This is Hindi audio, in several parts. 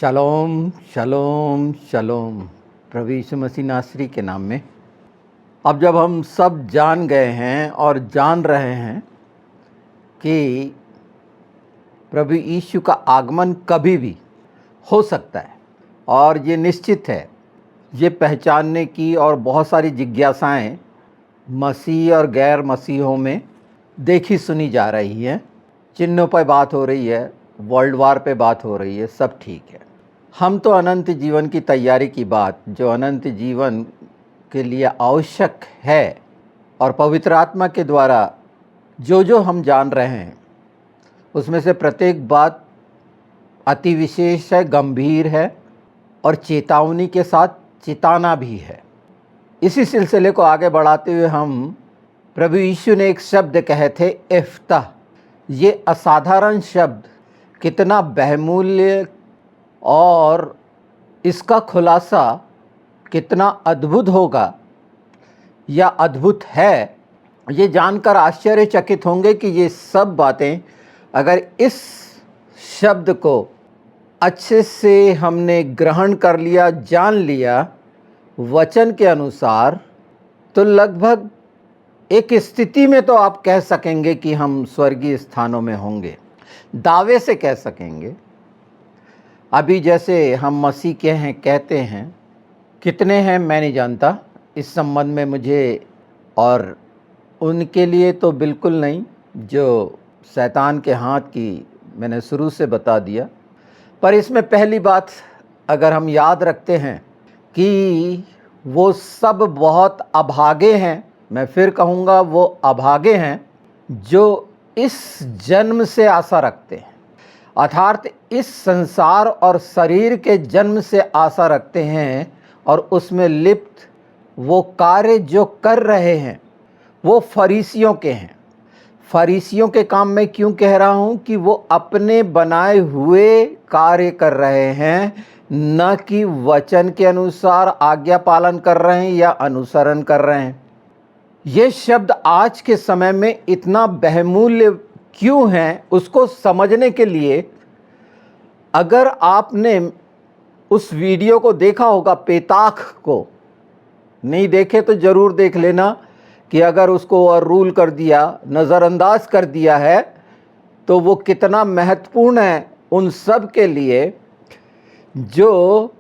शलोम शलोम शलोम प्रभु यीशु मसीह नासरी के नाम में। अब जब हम सब जान गए हैं और जान रहे हैं कि प्रभु यीशु का आगमन कभी भी हो सकता है और ये निश्चित है, ये पहचानने की और बहुत सारी जिज्ञासाएं मसीह और गैर मसीहों में देखी सुनी जा रही हैं। चिन्हों पर बात हो रही है, वर्ल्ड वार पे बात हो रही है, सब ठीक है। हम तो अनंत जीवन की तैयारी की बात, जो अनंत जीवन के लिए आवश्यक है और पवित्र आत्मा के द्वारा जो हम जान रहे हैं, उसमें से प्रत्येक बात अति विशेष है, गंभीर है और चेतावनी के साथ चेताना भी है। इसी सिलसिले को आगे बढ़ाते हुए हम प्रभु यीशु ने एक शब्द कहे थे, इफ्ताह। ये असाधारण शब्द कितना बहुमूल्य और इसका खुलासा कितना अद्भुत होगा या अद्भुत है, ये जानकर आश्चर्यचकित होंगे कि ये सब बातें अगर इस शब्द को अच्छे से हमने ग्रहण कर लिया, जान लिया वचन के अनुसार, तो लगभग एक स्थिति में तो आप कह सकेंगे कि हम स्वर्गीय स्थानों में होंगे, दावे से कह सकेंगे। अभी जैसे हम मसीह के हैं कहते हैं, कितने हैं मैं नहीं जानता इस संबंध में मुझे, और उनके लिए तो बिल्कुल नहीं, जो शैतान के हाथ की मैंने शुरू से बता दिया। पर इसमें पहली बात अगर हम याद रखते हैं कि वो सब बहुत अभागे हैं, मैं फिर कहूँगा वो अभागे हैं जो इस जन्म से आशा रखते हैं, अर्थात इस संसार और शरीर के जन्म से आशा रखते हैं और उसमें लिप्त वो कार्य जो कर रहे हैं वो फरीसियों के हैं। फरीसियों के काम में क्यों कह रहा हूँ कि वो अपने बनाए हुए कार्य कर रहे हैं, न कि वचन के अनुसार आज्ञा पालन कर रहे हैं या अनुसरण कर रहे हैं। ये शब्द आज के समय में इतना बहुमूल्य क्यों है, उसको समझने के लिए अगर आपने उस वीडियो को देखा होगा, पेताख को नहीं देखे तो ज़रूर देख लेना, कि अगर उसको ओवर रूल कर दिया, नज़रअंदाज कर दिया है, तो वो कितना महत्वपूर्ण है उन सब के लिए जो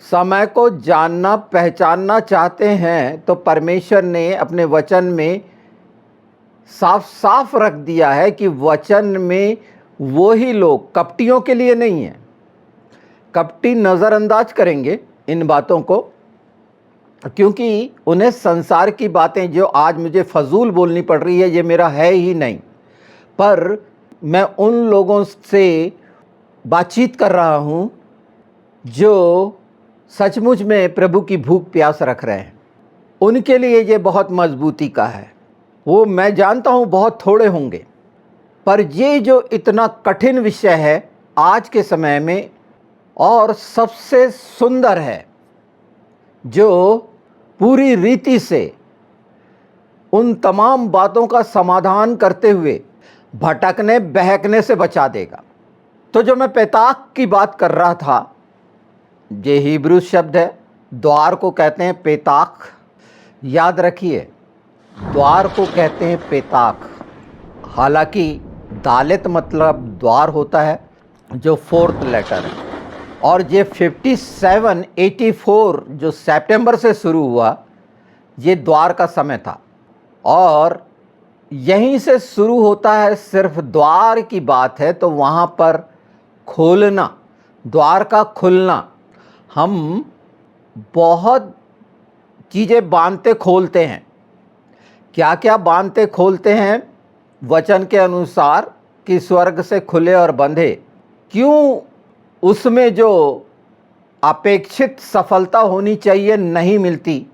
समय को जानना पहचानना चाहते हैं। तो परमेश्वर ने अपने वचन में साफ साफ रख दिया है कि वचन में वो ही लोग, कपटियों के लिए नहीं है। कपटी नज़रअंदाज करेंगे इन बातों को, क्योंकि उन्हें संसार की बातें जो आज मुझे फजूल बोलनी पड़ रही है, ये मेरा है ही नहीं। पर मैं उन लोगों से बातचीत कर रहा हूँ जो सचमुच में प्रभु की भूख प्यास रख रहे हैं। उनके लिए ये बहुत मजबूती का है। वो मैं जानता हूँ बहुत थोड़े होंगे, पर ये जो इतना कठिन विषय है आज के समय में, और सबसे सुंदर है, जो पूरी रीति से उन तमाम बातों का समाधान करते हुए भटकने बहकने से बचा देगा। तो जो मैं पेताख की बात कर रहा था, ये हिब्रू शब्द है, द्वार को कहते हैं पेताख। याद रखिए, द्वार को कहते हैं पेताख। हालांकि दालेत मतलब द्वार होता है, जो फोर्थ लेटर है, और ये 5784 जो सितंबर से शुरू हुआ, ये द्वार का समय था। और यहीं से शुरू होता है, सिर्फ द्वार की बात है तो वहाँ पर खोलना, द्वार का खुलना। हम बहुत चीज़ें बांधते खोलते हैं। क्या क्या बांधते खोलते हैं वचन के अनुसार कि स्वर्ग से खुले और बंधे, क्यों उसमें जो अपेक्षित सफलता होनी चाहिए नहीं मिलती,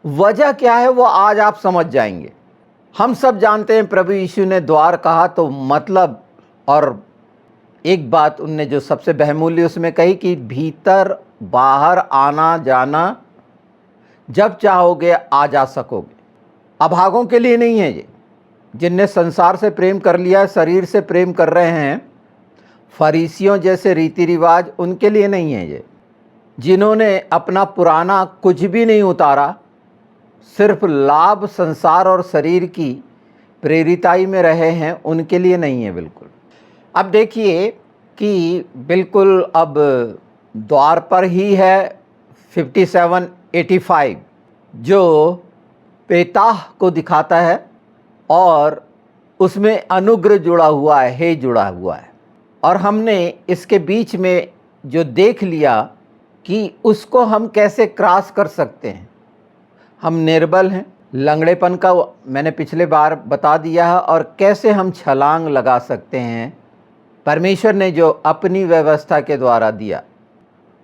वजह क्या है वो आज आप समझ जाएंगे। हम सब जानते हैं प्रभु यीशु ने द्वार कहा तो मतलब, और एक बात उनने जो सबसे बहुमूल्य उसमें कही कि भीतर बाहर आना जाना जब चाहोगे आ जा सकोगे। अभागों के लिए नहीं है ये, जिनने संसार से प्रेम कर लिया है, शरीर से प्रेम कर रहे हैं, फरीसियों जैसे रीति रिवाज उनके लिए नहीं है ये। जिन्होंने अपना पुराना कुछ भी नहीं उतारा, सिर्फ लाभ संसार और शरीर की प्रेरिताई में रहे हैं, उनके लिए नहीं है बिल्कुल। अब देखिए कि बिल्कुल अब द्वार पर ही है 5785 जो पेताह को दिखाता है और उसमें अनुग्रह जुड़ा हुआ है, हे जुड़ा हुआ है। और हमने इसके बीच में जो देख लिया कि उसको हम कैसे क्रॉस कर सकते हैं। हम निर्बल हैं, लंगड़ेपन का मैंने पिछले बार बता दिया है, और कैसे हम छलांग लगा सकते हैं। परमेश्वर ने जो अपनी व्यवस्था के द्वारा दिया,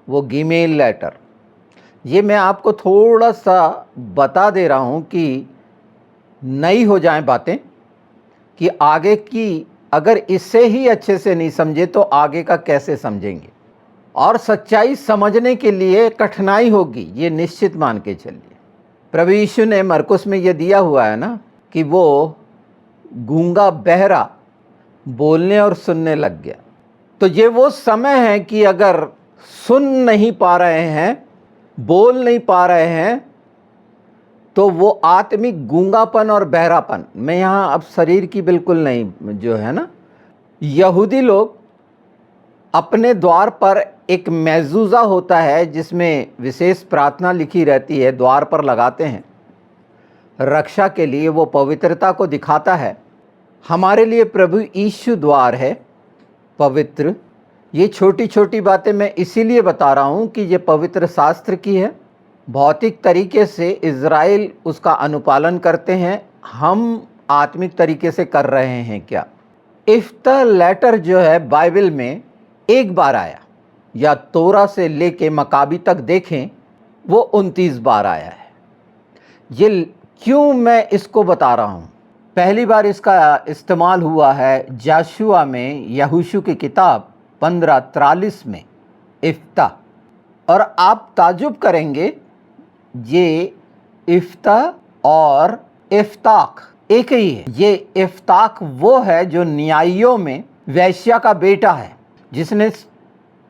वो ईमेल लेटर, ये मैं आपको थोड़ा सा बता दे रहा हूँ कि नई हो जाएं बातें, कि आगे की अगर इससे ही अच्छे से नहीं समझे तो आगे का कैसे समझेंगे। और सच्चाई समझने के लिए कठिनाई होगी, ये निश्चित मान के चलिए। प्रभु यीशु ने मरकुस में ये दिया हुआ है ना कि वो गूंगा बहरा बोलने और सुनने लग गया। तो ये वो समय है कि अगर सुन नहीं पा रहे हैं, बोल नहीं पा रहे हैं, तो वो आत्मिक गूंगापन और बहरापन, मैं यहाँ अब शरीर की बिल्कुल नहीं जो है ना, यहूदी लोग अपने द्वार पर एक मेज़ूज़ा होता है जिसमें विशेष प्रार्थना लिखी रहती है, द्वार पर लगाते हैं रक्षा के लिए, वो पवित्रता को दिखाता है। हमारे लिए प्रभु यीशु द्वार है पवित्र। ये छोटी छोटी बातें मैं इसीलिए बता रहा हूँ कि ये पवित्र शास्त्र की है। भौतिक तरीके से इज़राइल उसका अनुपालन करते हैं, हम आत्मिक तरीके से कर रहे हैं क्या। इफ्ता लेटर जो है बाइबल में एक बार आया, या तोरा से लेके मकाबी तक देखें वो 29 बार आया है। ये क्यों मैं इसको बता रहा हूँ, पहली बार इसका इस्तेमाल हुआ है जाशुआ में, यहोशू की किताब 15:43 में, इफ्ता। और आप ताजुब करेंगे, ये इफ्ता और इफ्ताक एक ही है। ये इफ्ताक वो है जो न्यायियों में वैश्या का बेटा है,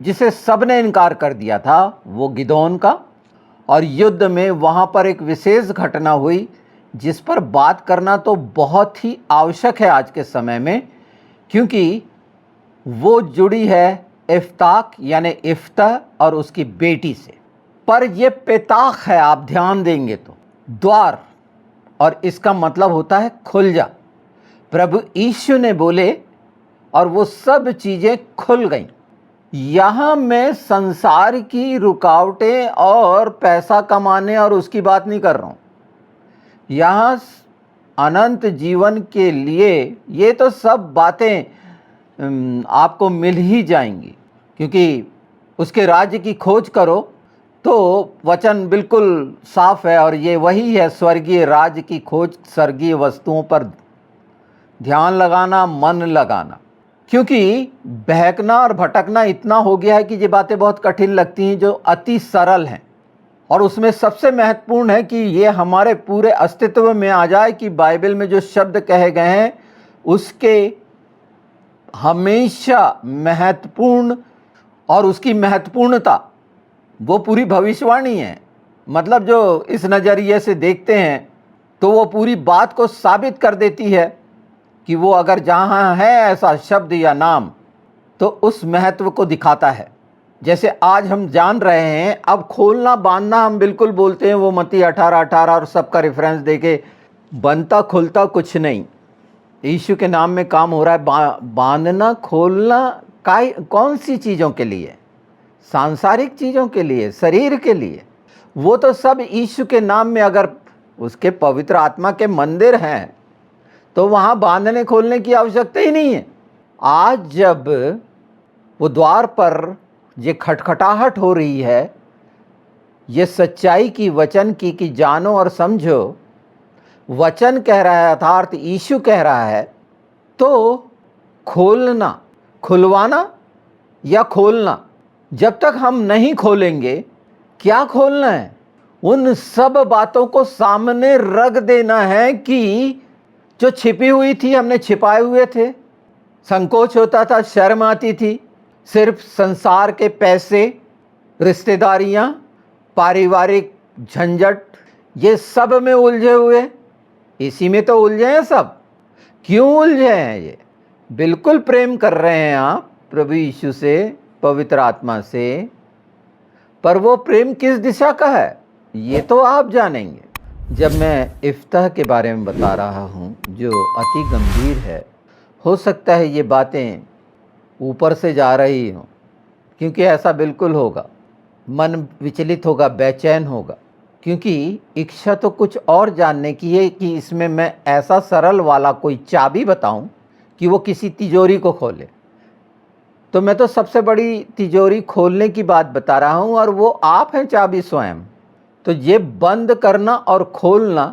जिसे सबने इनकार कर दिया था, वो गिदोन का। और युद्ध में वहाँ पर एक विशेष घटना हुई जिस पर बात करना तो बहुत ही आवश्यक है आज के समय में, क्योंकि वो जुड़ी है इफ्ताक यानी इफ्ता और उसकी बेटी से। पर ये पेताख है, आप ध्यान देंगे तो द्वार, और इसका मतलब होता है खुल जा। प्रभु यीशु ने बोले और वो सब चीज़ें खुल गईं। यहाँ मैं संसार की रुकावटें और पैसा कमाने और उसकी बात नहीं कर रहा हूँ। यहाँ अनंत जीवन के लिए ये तो सब बातें आपको मिल ही जाएंगी, क्योंकि उसके राज्य की खोज करो तो वचन बिल्कुल साफ है, और ये वही है, स्वर्गीय राज्य की खोज, स्वर्गीय वस्तुओं पर ध्यान लगाना, मन लगाना। क्योंकि बहकना और भटकना इतना हो गया है कि ये बातें बहुत कठिन लगती हैं जो अति सरल हैं, और उसमें सबसे महत्वपूर्ण है कि ये हमारे पूरे अस्तित्व में आ जाए कि बाइबल में जो शब्द कहे गए हैं उसके हमेशा महत्वपूर्ण, और उसकी महत्वपूर्णता वो पूरी भविष्यवाणी है। मतलब जो इस नज़रिए से देखते हैं तो वो पूरी बात को साबित कर देती है कि वो अगर जहाँ है ऐसा शब्द या नाम तो उस महत्व को दिखाता है। जैसे आज हम जान रहे हैं, अब खोलना बांधना हम बिल्कुल बोलते हैं, वो मत्ती 18:18 और सबका रेफरेंस देके, बनता खुलता कुछ नहीं, यीशु के नाम में काम हो रहा है। बांधना खोलना कौन सी चीज़ों के लिए? सांसारिक चीज़ों के लिए, शरीर के लिए। वो तो सब यीशु के नाम में, अगर उसके पवित्र आत्मा के मंदिर हैं तो वहाँ बांधने खोलने की आवश्यकता ही नहीं है। आज जब वो द्वार पर ये खटखटाहट हो रही है, ये सच्चाई की, वचन की, कि जानो और समझो, वचन कह रहा है अर्थात यीशु कह रहा है, तो खोलना, खुलवाना या खोलना, जब तक हम नहीं खोलेंगे, क्या खोलना है? उन सब बातों को सामने रख देना है कि जो छिपी हुई थी, हमने छिपाए हुए थे, संकोच होता था, शर्म आती थी, सिर्फ संसार के पैसे, रिश्तेदारियां, पारिवारिक झंझट, ये सब में उलझे हुए, इसी में तो उलझे हैं सब। क्यों उलझे हैं ये? बिल्कुल प्रेम कर रहे हैं आप प्रभु यीशु से, पवित्र आत्मा से, पर वो प्रेम किस दिशा का है ये तो आप जानेंगे। जब मैं इफ्ताह के बारे में बता रहा हूँ जो अति गंभीर है, हो सकता है ये बातें ऊपर से जा रही हों, क्योंकि ऐसा बिल्कुल होगा। मन विचलित होगा, बेचैन होगा, क्योंकि इच्छा तो कुछ और जानने की है कि इसमें मैं ऐसा सरल वाला कोई चाबी बताऊं कि वो किसी तिजोरी को खोले। तो मैं तो सबसे बड़ी तिजोरी खोलने की बात बता रहा हूं, और वो आप हैं चाबी स्वयं। तो ये बंद करना और खोलना,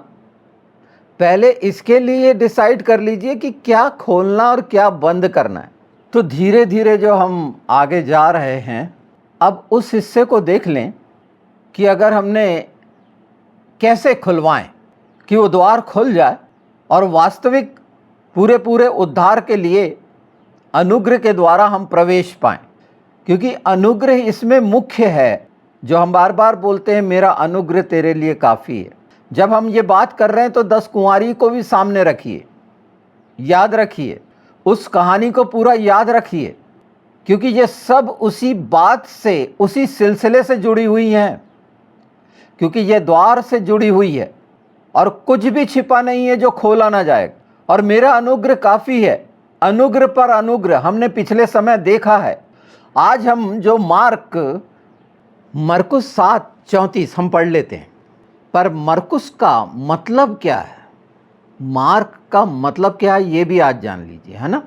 पहले इसके लिए डिसाइड कर लीजिए कि क्या खोलना और क्या बंद करना है। तो धीरे धीरे जो हम आगे जा रहे हैं, अब उस हिस्से को देख लें कि अगर हमने कैसे खुलवाएं कि वो द्वार खुल जाए और वास्तविक पूरे उद्धार के लिए अनुग्रह के द्वारा हम प्रवेश पाएं। क्योंकि अनुग्रह इसमें मुख्य है, जो हम बार बार बोलते हैं, मेरा अनुग्रह तेरे लिए काफ़ी है। जब हम ये बात कर रहे हैं तो 10 कुंवारी को भी सामने रखिए, याद रखिए, उस कहानी को पूरा याद रखिए, क्योंकि ये सब उसी बात से, उसी सिलसिले से जुड़ी हुई हैं, क्योंकि ये द्वार से जुड़ी हुई है और कुछ भी छिपा नहीं है जो खोला ना जाएगा। और मेरा अनुग्रह काफ़ी है, अनुग्रह पर अनुग्रह हमने पिछले समय देखा है। आज हम जो मरकुस 7:34 हम पढ़ लेते हैं। पर मरकुस का मतलब क्या है, मार्क का मतलब क्या है, ये भी आज जान लीजिए, है ना।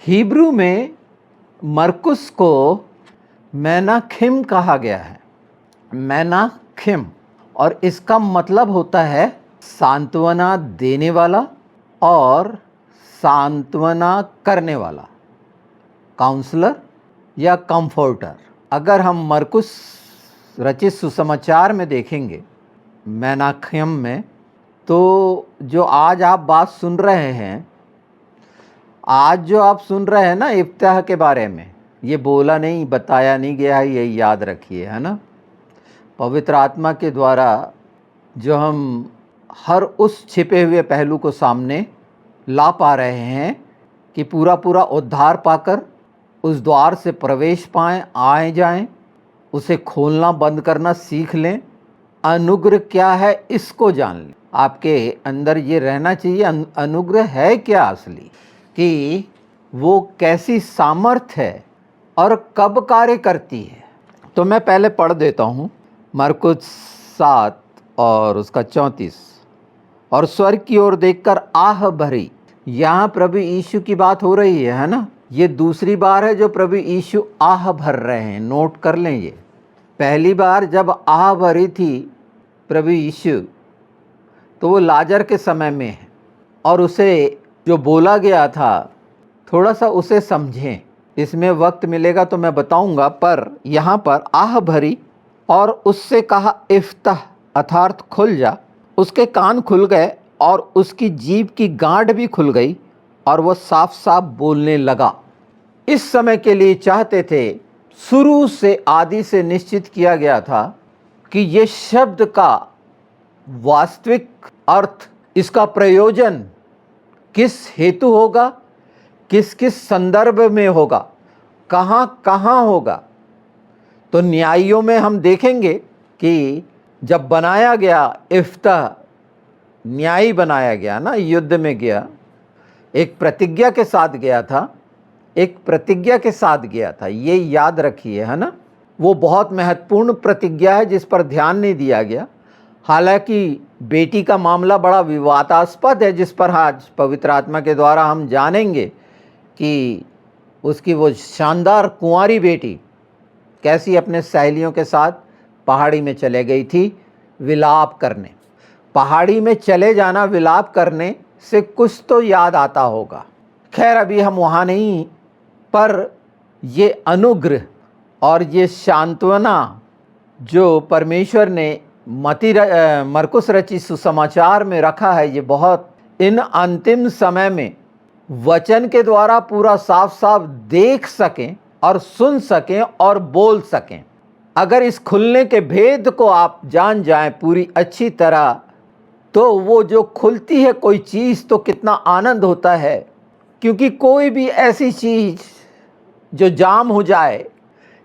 हिब्रू में मरकुस को मेनाखिम कहा गया है, मेनाखिम, और इसका मतलब होता है सांत्वना देने वाला और सांत्वना करने वाला, काउंसलर या कंफर्टर। अगर हम मरकुस रचित सुसमाचार में देखेंगे, मेनाखिम में, तो जो आज आप बात सुन रहे हैं, आज जो आप सुन रहे हैं ना इफ्ताह के बारे में, ये बोला नहीं, बताया नहीं गया है, ये याद रखिए, है ना। पवित्र आत्मा के द्वारा जो हम हर उस छिपे हुए पहलू को सामने ला पा रहे हैं कि पूरा उद्धार पाकर उस द्वार से प्रवेश पाएं, आए जाएं, उसे खोलना बंद करना सीख लें। अनुग्रह क्या है इसको जान लें। आपके अंदर ये रहना चाहिए, अनुग्रह है क्या असली, कि वो कैसी सामर्थ है और कब कार्य करती है। तो मैं पहले पढ़ देता हूँ मरकुस 7 और उसका 34। और स्वर्ग की ओर देखकर आह भरी, यहाँ प्रभु यीशु की बात हो रही है ना। ये दूसरी बार है जो प्रभु यीशु आह भर रहे हैं, नोट कर लें। ये पहली बार जब आह भरी थी प्रभु यीशु, तो वो लाजर के समय में है, और उसे जो बोला गया था थोड़ा सा उसे समझें, इसमें वक्त मिलेगा तो मैं बताऊंगा। पर यहाँ पर आह भरी और उससे कहा इफ्ताह, अर्थात खुल जा। उसके कान खुल गए और उसकी जीभ की गांठ भी खुल गई और वह साफ साफ बोलने लगा। इस समय के लिए चाहते थे, शुरू से आदि से निश्चित किया गया था कि ये शब्द का वास्तविक अर्थ, इसका प्रयोजन किस हेतु होगा, किस किस संदर्भ में होगा, कहाँ कहाँ होगा। तो न्यायियों में हम देखेंगे कि जब बनाया गया इफ्ताह, न्यायी बनाया गया ना, युद्ध में गया, एक प्रतिज्ञा के साथ गया था, एक प्रतिज्ञा के साथ गया था, ये याद रखिए, है ना। वो बहुत महत्वपूर्ण प्रतिज्ञा है जिस पर ध्यान नहीं दिया गया। हालांकि बेटी का मामला बड़ा विवादास्पद है, जिस पर आज पवित्र आत्मा के द्वारा हम जानेंगे कि उसकी वो शानदार कुंवारी बेटी कैसी अपने सहेलियों के साथ पहाड़ी में चले गई थी विलाप करने। पहाड़ी में चले जाना विलाप करने से कुछ तो याद आता होगा। खैर अभी हम वहाँ नहीं, पर ये अनुग्रह और ये सांत्वना जो परमेश्वर ने मरकुस रचित सुसमाचार में रखा है, ये बहुत इन अंतिम समय में वचन के द्वारा पूरा साफ साफ देख सकें और सुन सकें और बोल सकें। अगर इस खुलने के भेद को आप जान जाएं पूरी अच्छी तरह, तो वो जो खुलती है कोई चीज़ तो कितना आनंद होता है। क्योंकि कोई भी ऐसी चीज़ जो जाम हो जाए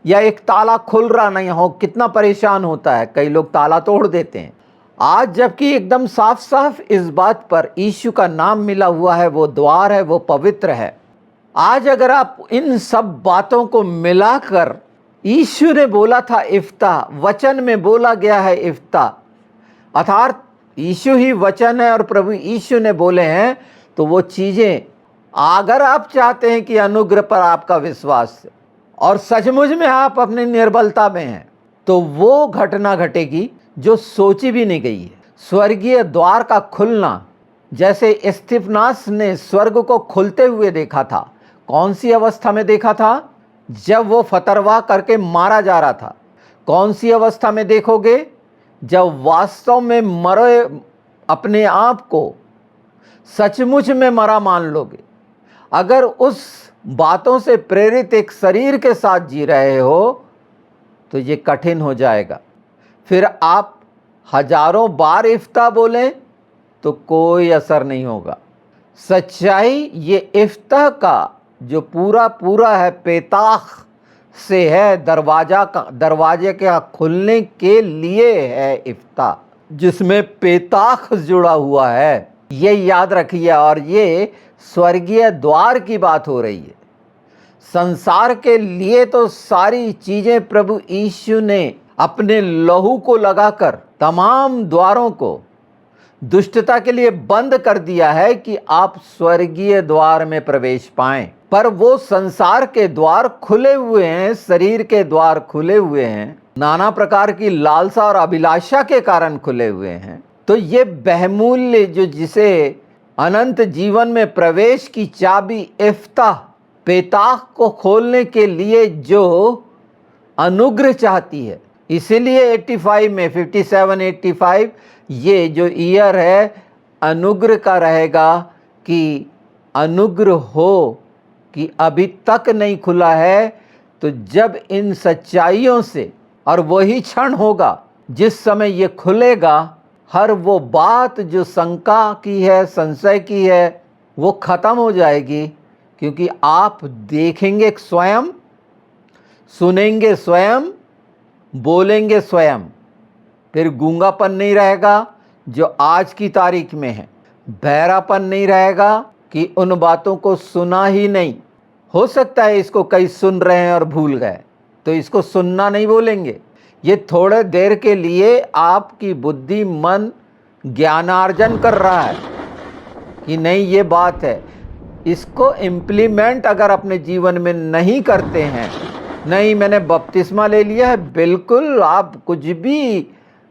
या एक ताला खुल रहा नहीं हो, कितना परेशान होता है। कई लोग ताला तोड़ देते हैं। आज जबकि एकदम साफ साफ इस बात पर यीशु का नाम मिला हुआ है, वो द्वार है, वो पवित्र है। आज अगर आप इन सब बातों को मिलाकर, यीशु ने बोला था इफ्ता, वचन में बोला गया है इफ्ता, अर्थात यीशु ही वचन है और प्रभु यीशु ने बोले हैं, तो वो चीज़ें, अगर आप चाहते हैं कि अनुग्रह पर आपका विश्वास और सचमुच में आप अपनी निर्बलता में हैं, तो वो घटना घटेगी जो सोची भी नहीं गई है। स्वर्गीय द्वार का खुलना, जैसे स्तिफनास ने स्वर्ग को खुलते हुए देखा था। कौन सी अवस्था में देखा था? जब वो फतरवाह करके मारा जा रहा था। कौन सी अवस्था में देखोगे? जब वास्तव में मरे, अपने आप को सचमुच में मरा मान लोगे। अगर उस बातों से प्रेरित एक शरीर के साथ जी रहे हो तो ये कठिन हो जाएगा। फिर आप हजारों बार इफ्ता बोलें तो कोई असर नहीं होगा। सच्चाई ये इफ्ता का जो पूरा है, पेताख से है, दरवाजे के खुलने के लिए है इफ्ता, जिसमें पेताख जुड़ा हुआ है। ये याद रखिए। और ये स्वर्गीय द्वार की बात हो रही है। संसार के लिए तो सारी चीजें प्रभु यीशु ने अपने लहू को लगाकर तमाम द्वारों को दुष्टता के लिए बंद कर दिया है कि आप स्वर्गीय द्वार में प्रवेश पाएं। पर वो संसार के द्वार खुले हुए हैं, शरीर के द्वार खुले हुए हैं, नाना प्रकार की लालसा और अभिलाषा के कारण खुले हुए हैं। तो ये बहुमूल्य जो जिसे अनंत जीवन में प्रवेश की चाबी इफ्ता, पेताख को खोलने के लिए जो अनुग्रह चाहती है, इसीलिए 85 में 57 85 ये जो ईयर है अनुग्रह का रहेगा कि अनुग्रह हो कि अभी तक नहीं खुला है। तो जब इन सच्चाइयों से, और वही क्षण होगा जिस समय ये खुलेगा, हर वो बात जो शंका की है, संशय की है, वो खत्म हो जाएगी। क्योंकि आप देखेंगे स्वयं, सुनेंगे स्वयं, बोलेंगे स्वयं। फिर गूंगापन नहीं रहेगा जो आज की तारीख में है, बहरापन नहीं रहेगा कि उन बातों को सुना ही नहीं। हो सकता है इसको कई सुन रहे हैं और भूल गए, तो इसको सुनना नहीं बोलेंगे। ये थोड़े देर के लिए आपकी बुद्धि, मन ज्ञानार्जन कर रहा है कि नहीं ये बात है। इसको इम्प्लीमेंट अगर अपने जीवन में नहीं करते हैं, नहीं मैंने बपतिस्मा ले लिया है, बिल्कुल आप कुछ भी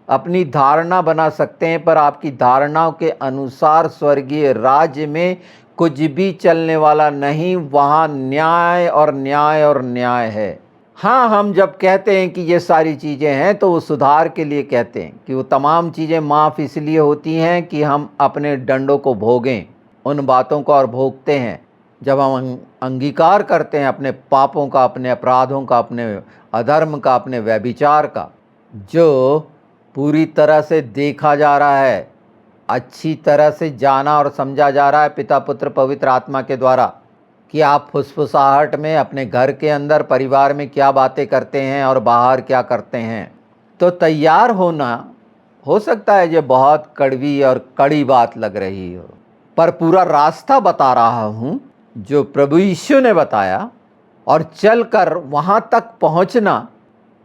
अपनी धारणा बना सकते हैं, पर आपकी धारणाओं के अनुसार स्वर्गीय राज्य में कुछ भी चलने वाला नहीं। वहाँ न्याय और न्याय और न्याय है। हाँ, हम जब कहते हैं कि ये सारी चीज़ें हैं तो वो सुधार के लिए कहते हैं कि वो तमाम चीज़ें माफ़ इसलिए होती हैं कि हम अपने डंडों को भोगें, उन बातों को और भोगते हैं। जब हम अंगीकार करते हैं अपने पापों का, अपने अपराधों का, अपने अधर्म का, अपने व्यभिचार का, जो पूरी तरह से देखा जा रहा है, अच्छी तरह से जाना और समझा जा रहा है पिता, पुत्र, पवित्र आत्मा के द्वारा, कि आप फुसफुसाहट में अपने घर के अंदर, परिवार में क्या बातें करते हैं और बाहर क्या करते हैं। तो तैयार होना, हो सकता है ये बहुत कड़वी और कड़ी बात लग रही हो, पर पूरा रास्ता बता रहा हूँ जो प्रभु यीशु ने बताया, और चलकर वहाँ तक पहुँचना।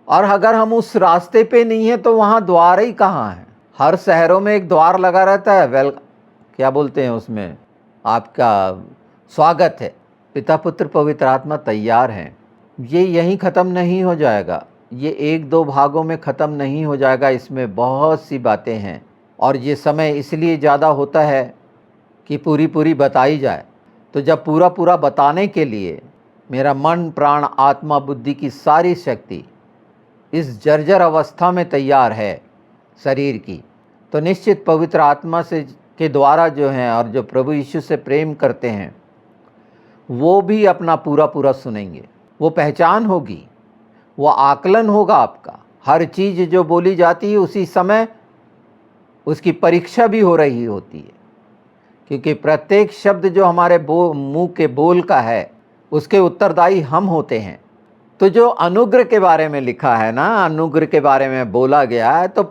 और अगर हम उस रास्ते पे नहीं हैं तो वहाँ द्वार ही कहाँ है। हर शहरों में एक द्वार लगा रहता है, क्या बोलते हैं उसमें, आपका स्वागत है। पिता, पुत्र, पवित्र आत्मा तैयार हैं। ये यहीं ख़त्म नहीं हो जाएगा, ये 1-2 भागों में ख़त्म नहीं हो जाएगा। इसमें बहुत सी बातें हैं और ये समय इसलिए ज़्यादा होता है कि पूरी बताई जाए। तो जब पूरा बताने के लिए मेरा मन, प्राण, आत्मा, बुद्धि की सारी शक्ति इस जर्जर अवस्था में तैयार है शरीर की, तो निश्चित पवित्र आत्मा से के द्वारा जो हैं और जो प्रभु यीशु से प्रेम करते हैं, वो भी अपना पूरा सुनेंगे। वो पहचान होगी, वो आकलन होगा आपका। हर चीज़ जो बोली जाती है उसी समय उसकी परीक्षा भी हो रही होती है, क्योंकि प्रत्येक शब्द जो हमारे मुंह के बोल का है उसके उत्तरदायी हम होते हैं। तो जो अनुग्रह के बारे में लिखा है ना, अनुग्रह के बारे में बोला गया है, तो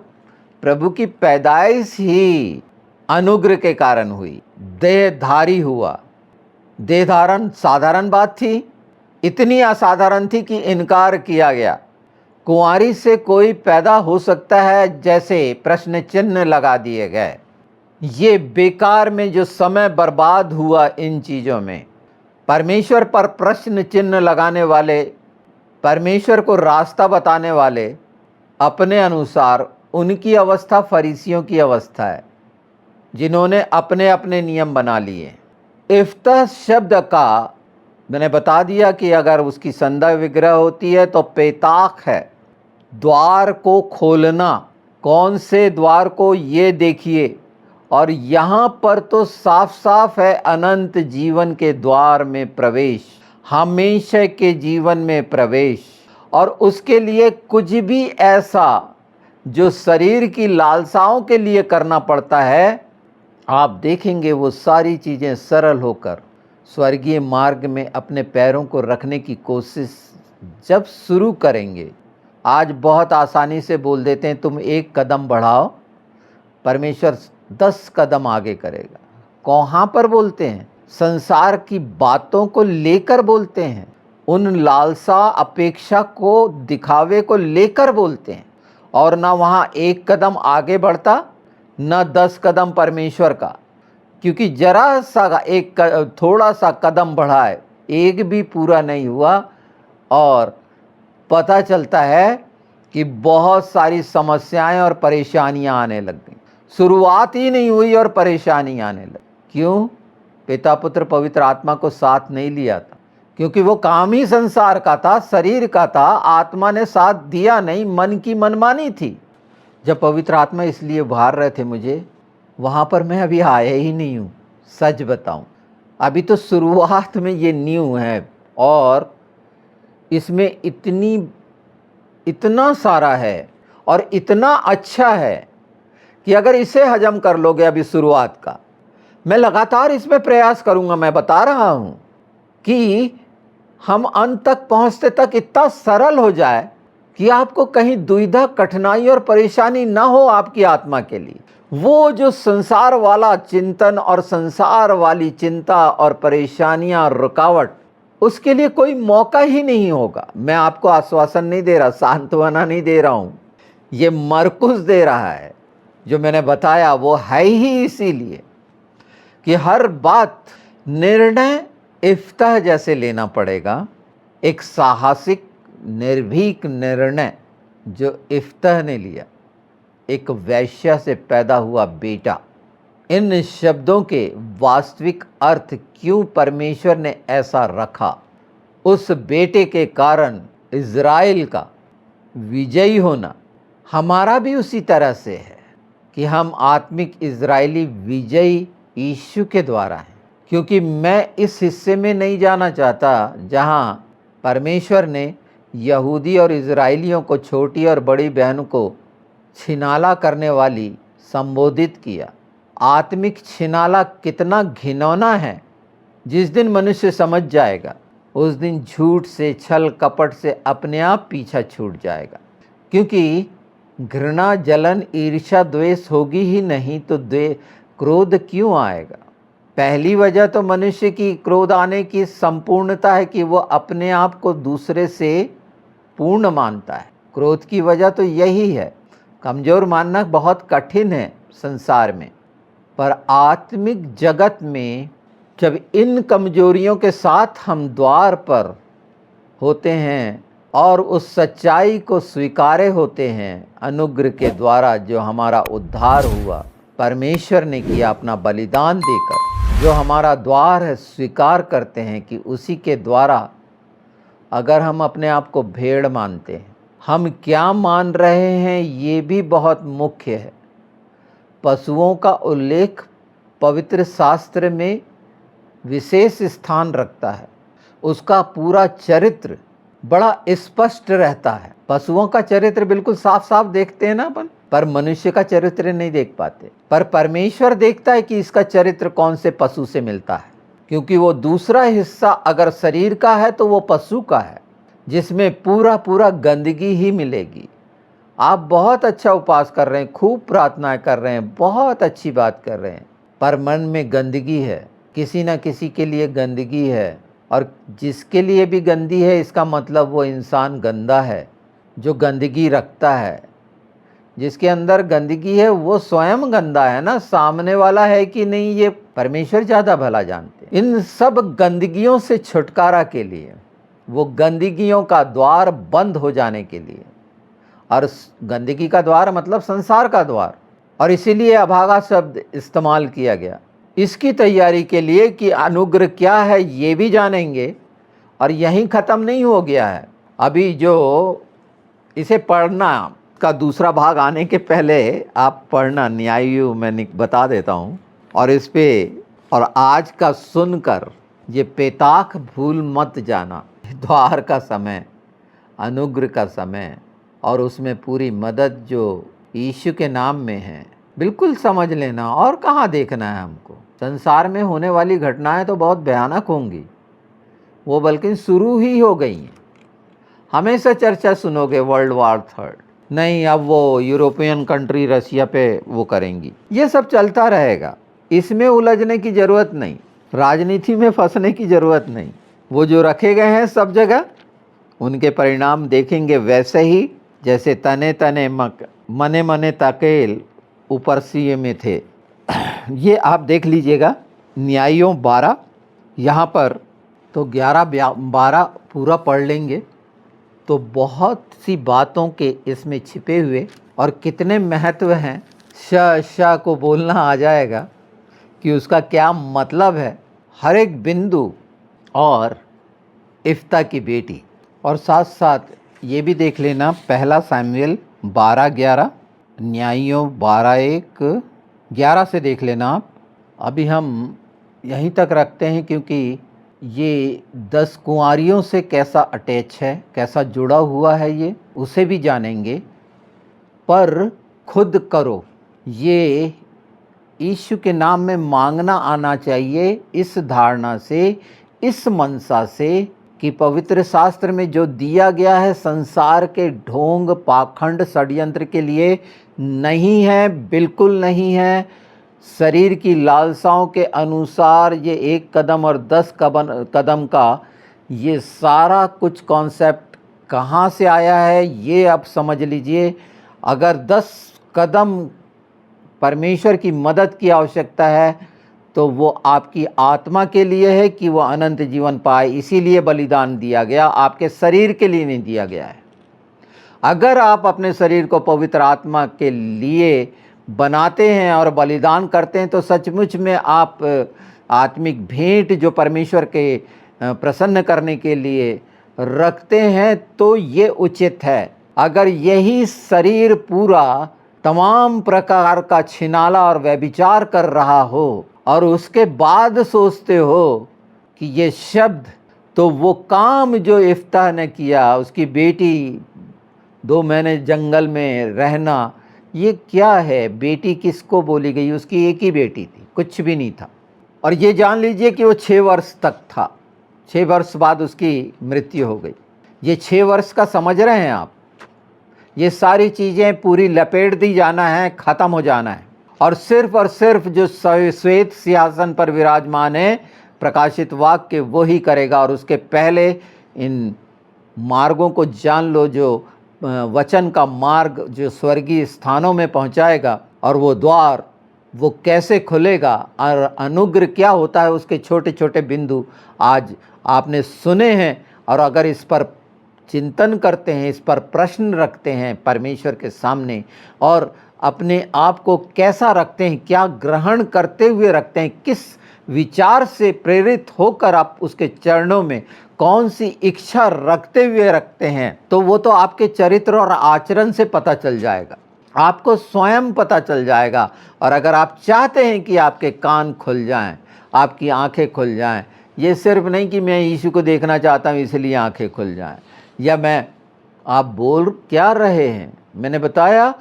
प्रभु की पैदाइश ही अनुग्रह के कारण हुई। देहधारी हुआ। देह धारण साधारण बात थी, इतनी असाधारण थी कि इनकार किया गया। कुंवारी से कोई पैदा हो सकता है जैसे प्रश्न चिन्ह लगा दिए गए। ये बेकार में जो समय बर्बाद हुआ इन चीज़ों में, परमेश्वर पर प्रश्न चिन्ह लगाने वाले, परमेश्वर को रास्ता बताने वाले अपने अनुसार, उनकी अवस्था फरीसियों की अवस्था है जिन्होंने अपने अपने नियम बना लिए। इफ्तह शब्द का मैंने बता दिया कि अगर उसकी संज्ञा विग्रह होती है तो पेताक है, द्वार को खोलना। कौन से द्वार को, ये देखिए। और यहाँ पर तो साफ साफ है, अनंत जीवन के द्वार में प्रवेश, हमेशा के जीवन में प्रवेश। और उसके लिए कुछ भी ऐसा जो शरीर की लालसाओं के लिए करना पड़ता है, आप देखेंगे वो सारी चीज़ें सरल होकर स्वर्गीय मार्ग में अपने पैरों को रखने की कोशिश जब शुरू करेंगे। आज बहुत आसानी से बोल देते हैं तुम 1 कदम बढ़ाओ, परमेश्वर 10 कदम आगे करेगा। कहाँ पर बोलते हैं? संसार की बातों को लेकर बोलते हैं, उन लालसा अपेक्षा को, दिखावे को लेकर बोलते हैं। और ना वहाँ 1 कदम आगे बढ़ता, न 10 कदम परमेश्वर का। क्योंकि जरा सा थोड़ा सा कदम बढ़ाए, एक भी पूरा नहीं हुआ और पता चलता है कि बहुत सारी समस्याएं और परेशानियां आने लग गई। शुरुआत ही नहीं हुई और परेशानी आने लगी। क्यों? पिता पुत्र पवित्र आत्मा को साथ नहीं लिया था, क्योंकि वो काम ही संसार का था, शरीर का था। आत्मा ने साथ दिया नहीं, मन की मनमानी थी। जब पवित्र आत्मा इसलिए उभार रहे थे मुझे, वहाँ पर मैं अभी आया ही नहीं हूँ। सच बताऊँ, अभी तो शुरुआत में ये न्यू है और इसमें इतना सारा है और इतना अच्छा है कि अगर इसे हजम कर लोगे अभी शुरुआत का, मैं लगातार इसमें प्रयास करूँगा। मैं बता रहा हूँ कि हम अंत तक पहुँचते तक इतना सरल हो जाए कि आपको कहीं दुविधा, कठिनाई और परेशानी ना हो आपकी आत्मा के लिए। वो जो संसार वाला चिंतन और संसार वाली चिंता और परेशानियां और रुकावट, उसके लिए कोई मौका ही नहीं होगा। मैं आपको आश्वासन नहीं दे रहा, सांत्वना नहीं दे रहा हूं, ये मरकुस दे रहा है। जो मैंने बताया वो है ही इसीलिए कि हर बात निर्णय इफ्तह जैसे लेना पड़ेगा। एक साहसिक निर्भीक निर्णय जो इफ्तह ने लिया, एक वैश्या से पैदा हुआ बेटा। इन शब्दों के वास्तविक अर्थ क्यों परमेश्वर ने ऐसा रखा? उस बेटे के कारण इज़राइल का विजयी होना हमारा भी उसी तरह से है कि हम आत्मिक इज़राइली विजयी यीशु के द्वारा हैं। क्योंकि मैं इस हिस्से में नहीं जाना चाहता जहां परमेश्वर ने यहूदी और इज़राइलियों को, छोटी और बड़ी बहन को छिनाला करने वाली संबोधित किया। आत्मिक छिनाला कितना घिनौना है, जिस दिन मनुष्य समझ जाएगा उस दिन झूठ से, छल कपट से अपने आप पीछा छूट जाएगा। क्योंकि घृणा, जलन, ईर्ष्या, द्वेष होगी ही नहीं तो क्रोध क्यों आएगा? पहली वजह तो मनुष्य की क्रोध आने की संपूर्णता है कि वो अपने आप को दूसरे से पूर्ण मानता है। क्रोध की वजह तो यही है। कमज़ोर मानना बहुत कठिन है संसार में, पर आत्मिक जगत में जब इन कमजोरियों के साथ हम द्वार पर होते हैं और उस सच्चाई को स्वीकारे होते हैं, अनुग्रह के द्वारा जो हमारा उद्धार हुआ, परमेश्वर ने किया अपना बलिदान देकर, जो हमारा द्वार है, स्वीकार करते हैं कि उसी के द्वारा अगर हम अपने आप को भेड़ मानते हैं, हम क्या मान रहे हैं ये भी बहुत मुख्य है। पशुओं का उल्लेख पवित्र शास्त्र में विशेष स्थान रखता है। उसका पूरा चरित्र बड़ा स्पष्ट रहता है। पशुओं का चरित्र बिल्कुल साफ साफ देखते हैं ना अपन, पर मनुष्य का चरित्र नहीं देख पाते। पर परमेश्वर देखता है कि इसका चरित्र कौन से पशु से मिलता है, क्योंकि वो दूसरा हिस्सा अगर शरीर का है तो वो पशु का है, जिसमें पूरा पूरा गंदगी ही मिलेगी। आप बहुत अच्छा उपवास कर रहे हैं, खूब प्रार्थनाएं कर रहे हैं, बहुत अच्छी बात कर रहे हैं, पर मन में गंदगी है, किसी न किसी के लिए गंदगी है। और जिसके लिए भी गंदी है, इसका मतलब वो इंसान गंदा है, जो गंदगी रखता है। जिसके अंदर गंदगी है वो स्वयं गंदा है ना, सामने वाला है कि नहीं ये परमेश्वर ज़्यादा भला जानते हैं। इन सब गंदगियों से छुटकारा के लिए, वो गंदगियों का द्वार बंद हो जाने के लिए, और गंदगी का द्वार मतलब संसार का द्वार, और इसीलिए अभागा शब्द इस्तेमाल किया गया। इसकी तैयारी के लिए कि अनुग्रह क्या है ये भी जानेंगे। और यहीं ख़त्म नहीं हो गया है, अभी जो इसे पढ़ना का दूसरा भाग आने के पहले आप पढ़ना, न्याययु मैं बता देता हूँ। और इस पे और आज का सुनकर ये पेताख भूल मत जाना। द्वार का समय, अनुग्रह का समय, और उसमें पूरी मदद जो यीशु के नाम में है, बिल्कुल समझ लेना। और कहाँ देखना है हमको। संसार में होने वाली घटनाएं तो बहुत भयानक होंगी, वो बल्कि शुरू ही हो गई हैं। हमेशा चर्चा सुनोगे वर्ल्ड वॉर थर्ड, नहीं अब वो यूरोपियन कंट्री रशिया पे वो करेंगी, ये सब चलता रहेगा। इसमें उलझने की ज़रूरत नहीं, राजनीति में फंसने की ज़रूरत नहीं। वो जो रखे गए हैं सब जगह, उनके परिणाम देखेंगे वैसे ही जैसे तने तने मने मने ताकेल ऊपर सीए में थे। ये आप देख लीजिएगा न्यायों 12, यहाँ पर तो 11-12 पूरा पढ़ लेंगे तो बहुत सी बातों के इसमें छिपे हुए और कितने महत्व हैं, श को बोलना आ जाएगा कि उसका क्या मतलब है, हर एक बिंदु। और इफ्ता की बेटी, और साथ साथ ये भी देख लेना पहला सामुएल 12-11, न्यायियों 12-1-11 से देख लेना आप। अभी हम यहीं तक रखते हैं क्योंकि ये 10 कुंवारियों से कैसा अटैच है, कैसा जुड़ा हुआ है, ये उसे भी जानेंगे। पर खुद करो, ये यीशु के नाम में मांगना आना चाहिए, इस धारणा से, इस मनसा से कि पवित्र शास्त्र में जो दिया गया है संसार के ढोंग पाखंड षड्यंत्र के लिए नहीं है, बिल्कुल नहीं है। शरीर की लालसाओं के अनुसार ये 1 कदम और 10 कदम का ये सारा कुछ कॉन्सेप्ट कहाँ से आया है ये आप समझ लीजिए। अगर 10 कदम परमेश्वर की मदद की आवश्यकता है तो वो आपकी आत्मा के लिए है कि वो अनंत जीवन पाए, इसीलिए बलिदान दिया गया, आपके शरीर के लिए नहीं दिया गया है। अगर आप अपने शरीर को पवित्र आत्मा के लिए बनाते हैं और बलिदान करते हैं तो सचमुच में आप आत्मिक भेंट जो परमेश्वर के प्रसन्न करने के लिए रखते हैं, तो ये उचित है। अगर यही शरीर पूरा तमाम प्रकार का छिनाला और व्यभिचार कर रहा हो और उसके बाद सोचते हो कि ये शब्द, तो वो काम जो इफ्ता ने किया, उसकी बेटी 2 महीने जंगल में रहना, ये क्या है? बेटी किसको बोली गई? उसकी एक ही बेटी थी, कुछ भी नहीं था। और ये जान लीजिए कि वो 6 वर्ष तक था, 6 वर्ष बाद उसकी मृत्यु हो गई। ये 6 वर्ष का समझ रहे हैं आप? ये सारी चीज़ें पूरी लपेट दी जाना है, ख़त्म हो जाना है, और सिर्फ जो श्वेत सिंहासन पर विराजमान है प्रकाशित वाक्य वो ही करेगा। और उसके पहले इन मार्गों को जान लो, जो वचन का मार्ग जो स्वर्गीय स्थानों में पहुंचाएगा, और वो द्वार वो कैसे खुलेगा और अनुग्रह क्या होता है, उसके छोटे छोटे बिंदु आज आपने सुने हैं। और अगर इस पर चिंतन करते हैं, इस पर प्रश्न रखते हैं परमेश्वर के सामने, और अपने आप को कैसा रखते हैं, क्या ग्रहण करते हुए रखते हैं, किस विचार से प्रेरित होकर आप उसके चरणों में कौन सी इच्छा रखते हुए रखते हैं, तो वो तो आपके चरित्र और आचरण से पता चल जाएगा, आपको स्वयं पता चल जाएगा। और अगर आप चाहते हैं कि आपके कान खुल जाएं, आपकी आंखें खुल जाएं, ये सिर्फ नहीं कि मैं यीशु को देखना चाहता हूँ इसलिए आंखें खुल जाएं, या मैं, आप बोल क्या रहे हैं? मैंने बताया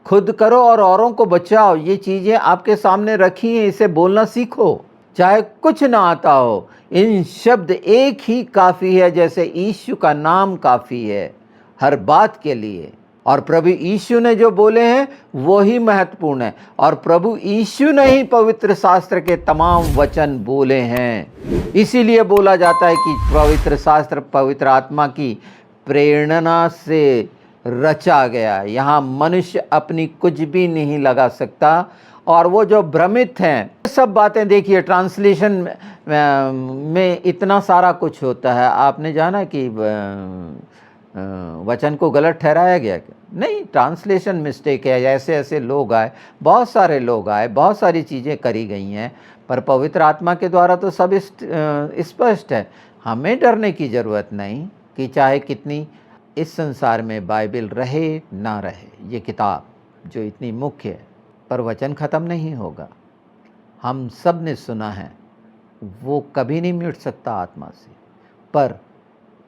खुद करो और औरों को बचाओ। ये चीज़ें आपके सामने रखी हैं, इसे बोलना सीखो। चाहे कुछ ना आता हो, इन शब्द एक ही काफ़ी है, जैसे यीशु का नाम काफ़ी है हर बात के लिए। और प्रभु यीशु ने जो बोले हैं वो ही महत्वपूर्ण है। और प्रभु यीशु ने ही पवित्र शास्त्र के तमाम वचन बोले हैं। इसीलिए बोला जाता है कि पवित्र शास्त्र पवित्र आत्मा की प्रेरणा से रचा गया। यहाँ मनुष्य अपनी कुछ भी नहीं लगा सकता। और वो जो भ्रमित हैं, सब बातें देखिए, ट्रांसलेशन में इतना सारा कुछ होता है। आपने जाना कि वचन को गलत ठहराया गया क्या? नहीं, ट्रांसलेशन मिस्टेक है। ऐसे ऐसे लोग आए, बहुत सारे लोग आए, बहुत सारी चीज़ें करी गई हैं, पर पवित्र आत्मा के द्वारा तो सब स्पष्ट है। हमें डरने की ज़रूरत नहीं कि चाहे कितनी इस संसार में बाइबल रहे ना रहे, ये किताब जो इतनी मुख्य है, पर वचन ख़त्म नहीं होगा। हम सब ने सुना है, वो कभी नहीं मिट सकता आत्मा से। पर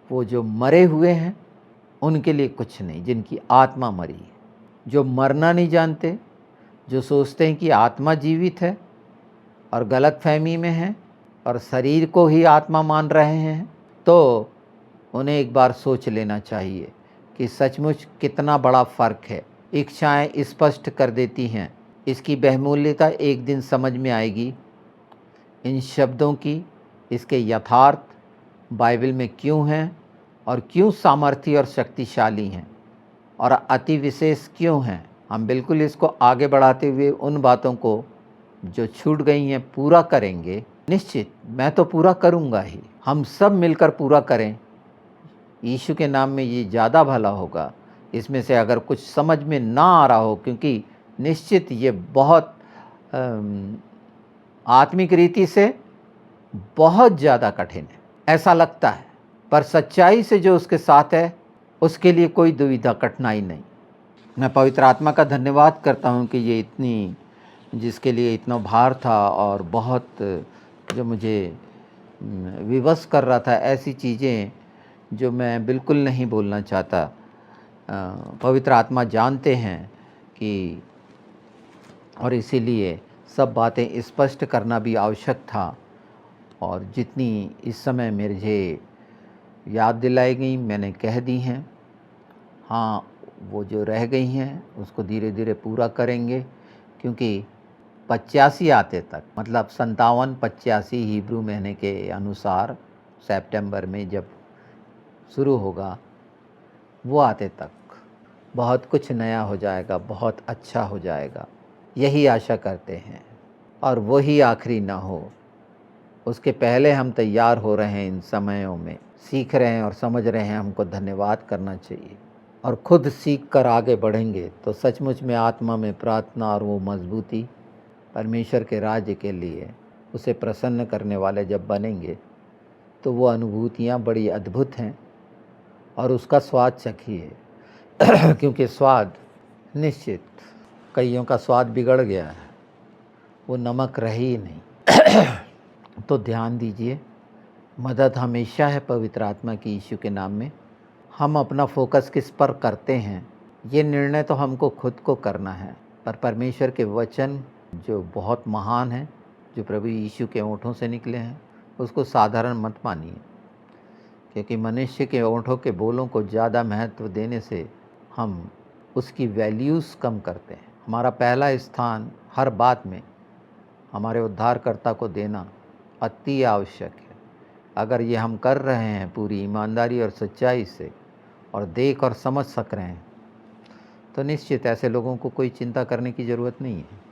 वो जो मरे हुए हैं उनके लिए कुछ नहीं, जिनकी आत्मा मरी है। जो मरना नहीं जानते, जो सोचते हैं कि आत्मा जीवित है और गलत फहमी में है और शरीर को ही आत्मा मान रहे हैं, तो उन्हें एक बार सोच लेना चाहिए कि सचमुच कितना बड़ा फ़र्क है। इच्छाएं स्पष्ट कर देती हैं। इसकी बहुमूल्यता एक दिन समझ में आएगी। इन शब्दों की, इसके यथार्थ बाइबल में क्यों हैं और क्यों सामर्थ्य और शक्तिशाली हैं और अति विशेष क्यों हैं। हम बिल्कुल इसको आगे बढ़ाते हुए उन बातों को जो छूट गई हैं पूरा करेंगे। निश्चित मैं तो पूरा करूँगा ही, हम सब मिलकर पूरा करें। यीशु के नाम में ये ज़्यादा भला होगा। इसमें से अगर कुछ समझ में ना आ रहा हो, क्योंकि निश्चित ये बहुत आत्मिक रीति से बहुत ज़्यादा कठिन है, ऐसा लगता है, पर सच्चाई से जो उसके साथ है उसके लिए कोई दुविधा कठिनाई नहीं। मैं पवित्र आत्मा का धन्यवाद करता हूँ कि ये इतनी, जिसके लिए इतना भार था और बहुत जो मुझे विवश कर रहा था, ऐसी चीज़ें जो मैं बिल्कुल नहीं बोलना चाहता। पवित्र आत्मा जानते हैं कि, और इसीलिए सब बातें स्पष्ट करना भी आवश्यक था। और जितनी इस समय मुझे याद दिलाई गई मैंने कह दी हैं। हाँ, वो जो रह गई हैं उसको धीरे धीरे पूरा करेंगे, क्योंकि 85 आते तक, मतलब 57-85 हिब्रू महीने के अनुसार सितंबर में जब शुरू होगा, वो आते तक बहुत कुछ नया हो जाएगा, बहुत अच्छा हो जाएगा, यही आशा करते हैं। और वही आखिरी ना हो, उसके पहले हम तैयार हो रहे हैं, इन समयों में सीख रहे हैं और समझ रहे हैं। हमको धन्यवाद करना चाहिए और खुद सीख कर आगे बढ़ेंगे तो सचमुच में आत्मा में प्रार्थना और वो मजबूती परमेश्वर के राज्य के लिए उसे प्रसन्न करने वाले जब बनेंगे, तो वो अनुभूतियाँ बड़ी अद्भुत हैं। और उसका स्वाद चखिए क्योंकि स्वाद, निश्चित कईयों का स्वाद बिगड़ गया है, वो नमक रही ही नहीं। तो ध्यान दीजिए, मदद हमेशा है पवित्र आत्मा की यीशु के नाम में। हम अपना फोकस किस पर करते हैं, ये निर्णय तो हमको खुद को करना है। पर परमेश्वर के वचन जो बहुत महान हैं, जो प्रभु यीशु के ओंठों से निकले हैं, उसको साधारण मत मानिए, क्योंकि मनुष्य के ओंठों के बोलों को ज़्यादा महत्व देने से हम उसकी वैल्यूज़ कम करते हैं। हमारा पहला स्थान हर बात में हमारे उद्धारकर्ता को देना अति आवश्यक है। अगर ये हम कर रहे हैं पूरी ईमानदारी और सच्चाई से और देख और समझ सक रहे हैं, तो निश्चित ऐसे लोगों को कोई चिंता करने की ज़रूरत नहीं है।